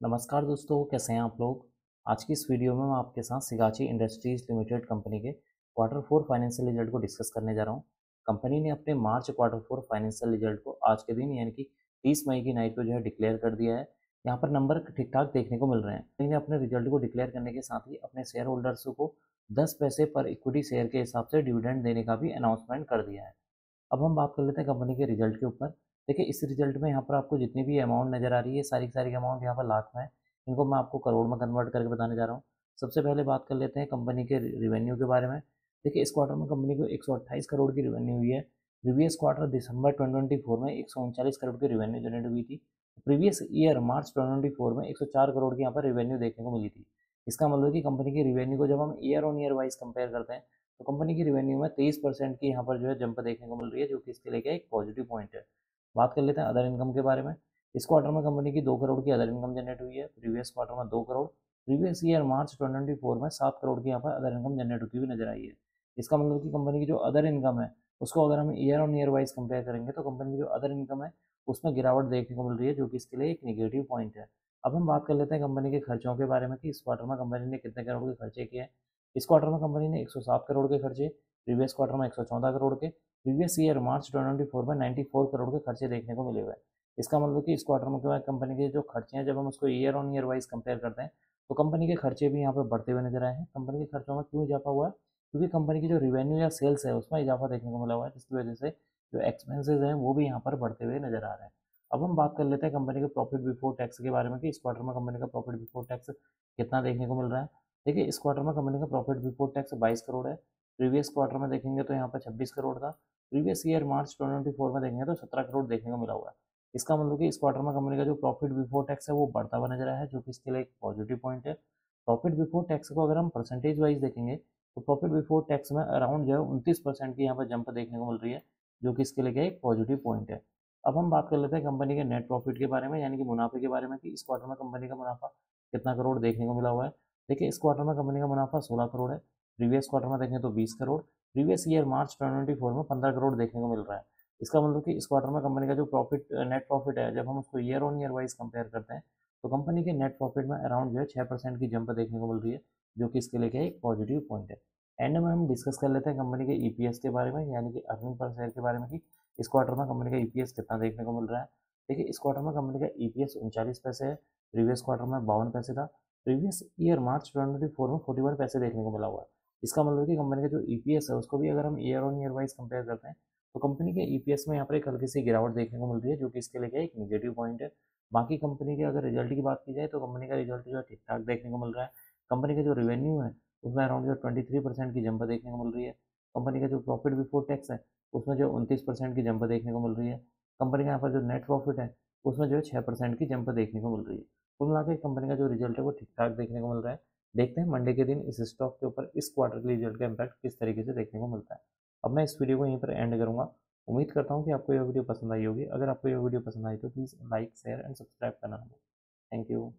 नमस्कार दोस्तों, कैसे हैं आप लोग। आज की इस वीडियो में मैं आपके साथ सिगाची इंडस्ट्रीज लिमिटेड कंपनी के क्वार्टर फोर फाइनेंशियल रिजल्ट को डिस्कस करने जा रहा हूं। कंपनी ने अपने मार्च क्वार्टर फोर फाइनेंशियल रिजल्ट को आज के दिन यानी कि 30 मई की नाइट को जो है डिक्लेयर कर दिया है। यहाँ पर नंबर ठीक ठाक देखने को मिल रहे हैं। कंपनी ने अपने रिजल्ट को डिक्लेयर करने के साथ ही अपने शेयर होल्डर्स को 10 पैसे पर इक्विटी शेयर के हिसाब से डिविडेंड देने का भी अनाउंसमेंट कर दिया है। अब हम बात कर लेते हैं कंपनी के रिजल्ट के ऊपर। देखिए, इस रिजल्ट में यहाँ पर आपको जितनी भी अमाउंट नज़र आ रही है, सारी की सारी अमाउंट यहाँ पर लाख में है। इनको मैं आपको करोड़ में कन्वर्ट करके बताने जा रहा हूँ। सबसे पहले बात कर लेते हैं कंपनी के रिवेन्यू के बारे में। देखिए, इस क्वार्टर में कंपनी को 128 करोड़ की रिवेन्यू हुई है। प्रीवियस क्वार्टर दिसंबर 2024 में 139 करोड़ की रिवेन्यू जनरेट हुई थी। प्रीवियस ईयर मार्च 2024 में 104 करोड़ की यहाँ पर रिवेन्यू देखने को मिली थी। इसका मतलब है कि कंपनी की रिवेन्यू को जब हम year on year wise compare करते हैं तो कंपनी की रिवेन्यू में 23% की यहाँ पर जो है जंप देखने को मिल रही है, जो कि इसके लिए एक पॉजिटिव पॉइंट है। बात कर लेते हैं अदर इनकम के बारे में। इस क्वार्टर में कंपनी की 2 करोड़ की अदर इनकम जनरेट हुई है। प्रीवियस क्वार्टर में 2 करोड़, प्रीवियस ईयर मार्च 2024 में 7 करोड़ की यहाँ पर अदर इनकम जनरेट होती हुई नजर आई है। इसका मतलब कि कंपनी की जो अदर इनकम है उसको अगर हम year on year wise compare करेंगे तो कंपनी की जो अदर इनकम है उसमें गिरावट देखने को मिल रही है, जो कि इसके लिए एक निगेटिव पॉइंट है। अब हम बात कर लेते हैं कंपनी के खर्चों के बारे में कि इस क्वार्टर में कंपनी ने कितने करोड़ के खर्चे किए हैं। इस क्वार्टर में कंपनी ने 107 करोड़ के खर्चे, प्रीवियस क्वार्टर में 114 करोड़ के, प्रीवियस ईयर मार्च 2024 में 94 करोड़ के खर्चे देखने को मिले हुए हैं। इसका मतलब कि इस क्वार्टर में क्या कंपनी के जो खर्चे हैं जब हम उसको year on year wise compare करते हैं तो कंपनी के खर्चे भी यहाँ पर बढ़ते हुए नजर आए हैं। कंपनी के खर्चों में क्यों इजाफा हुआ है? क्योंकि कंपनी की जो रिवेन्यू या सेल्स है उसमें इजाफा देखने को मिला हुआ है, जिसकी वजह से जो एक्सपेंसेज हैं वो भी यहाँ पर बढ़ते हुए नजर आ रहे हैं। अब हम बात कर लेते हैं कंपनी के प्रॉफिट बिफोर टैक्स के बारे में कि इस क्वार्टर में कंपनी का प्रॉफिट बिफोर टैक्स कितना देखने को मिल रहा है। देखिए, इस क्वार्टर में कंपनी का प्रॉफिट बिफोर टैक्स 22 करोड़ है। प्रीवियस क्वार्टर में देखेंगे तो यहाँ पर 26 करोड़ था। प्रीवियस ईयर मार्च 2024 में देखेंगे तो 17 करोड़ देखने को मिला हुआ है। इसका मतलब कि इस क्वार्टर में कंपनी का जो प्रॉफिट बिफोर टैक्स है वो बढ़ता हुआ नजर आया है, जो कि इसके लिए एक पॉजिटिव पॉइंट है। प्रॉफिट बिफोर टैक्स को अगर हम परसेंटेज वाइज देखेंगे तो प्रॉफिट बिफोर टैक्स में अराउंड जो है 29% की यहाँ पर जंप देखने को मिल रही है, जो कि इसके लिए क्या एक पॉजिटिव पॉइंट है। अब हम बात कर लेते हैं कंपनी के नेट प्रॉफिट के बारे में, यानी कि मुनाफे के बारे में कि इस क्वार्टर में कंपनी का मुनाफा कितना करोड़ देखने को मिला हुआ है। देखिए, इस क्वार्टर में कंपनी का मुनाफा 16 करोड़ है। प्रीवियस क्वार्टर में देखें तो 20 करोड़, प्रीवियस ईयर मार्च 2024 में 15 करोड़ देखने को मिल रहा है। इसका मतलब कि इस क्वार्टर में कंपनी का जो प्रॉफिट नेट प्रॉफिट है जब हम उसको year on year wise compare करते हैं तो कंपनी के नेट प्रॉफिट में अराउंड जो है 6% की जंप देखने को मिल रही है, जो कि इसके लिए क्या एक पॉजिटिव पॉइंट है। एंड में हम डिस्कस कर लेते हैं कंपनी के ईपीएस के बारे में, यानी कि अर्निंग पर शेयर के बारे में कि इस क्वार्टर में कंपनी का ईपीएस कितना देखने को मिल रहा है। देखिए, इस क्वार्टर में कंपनी का ईपीएस 39 पैसे है। प्रीवियस क्वार्टर में 52 पैसे था। प्रीवियस ईयर मार्च 2024 में 41 पैसे देखने को मिला हुआ है। इसका मतलब है कि कंपनी का जो ईपीएस है उसको भी अगर हम year on year wise compare करते हैं तो कंपनी के ईपीएस में यहाँ पर एक हल्की सी गिरावट देखने को मिल रही है, जो कि इसके लिए एक निगेटिव पॉइंट है। बाकी कंपनी के अगर रिजल्ट की बात की जाए तो कंपनी का रिजल्ट जो है ठीक ठाक देखने को मिल रहा है। कंपनी का जो रेवेन्यू है उसमें अराउंड जो 23% की जंप देखने को मिल रही है। कंपनी का जो प्रॉफिट बिफोर टैक्स है उसमें जो 29% की जंप देखने को मिल रही है। कंपनी का यहाँ पर जो नेट प्रॉफिट है उसमें जो है 6% की जंप देखने को मिल रही है। कुल मिलाकर कंपनी का जो रिजल्ट है वो ठीक ठाक देखने को मिल रहा है। देखते हैं मंडे के दिन इस स्टॉक के ऊपर इस क्वार्टर के रिजल्ट का इम्पैक्ट किस तरीके से देखने को मिलता है। अब मैं इस वीडियो को यहीं पर एंड करूंगा। उम्मीद करता हूँ कि आपको यह वीडियो पसंद आई होगी। अगर आपको यह वीडियो पसंद आई तो please like share and subscribe करना। Thank you.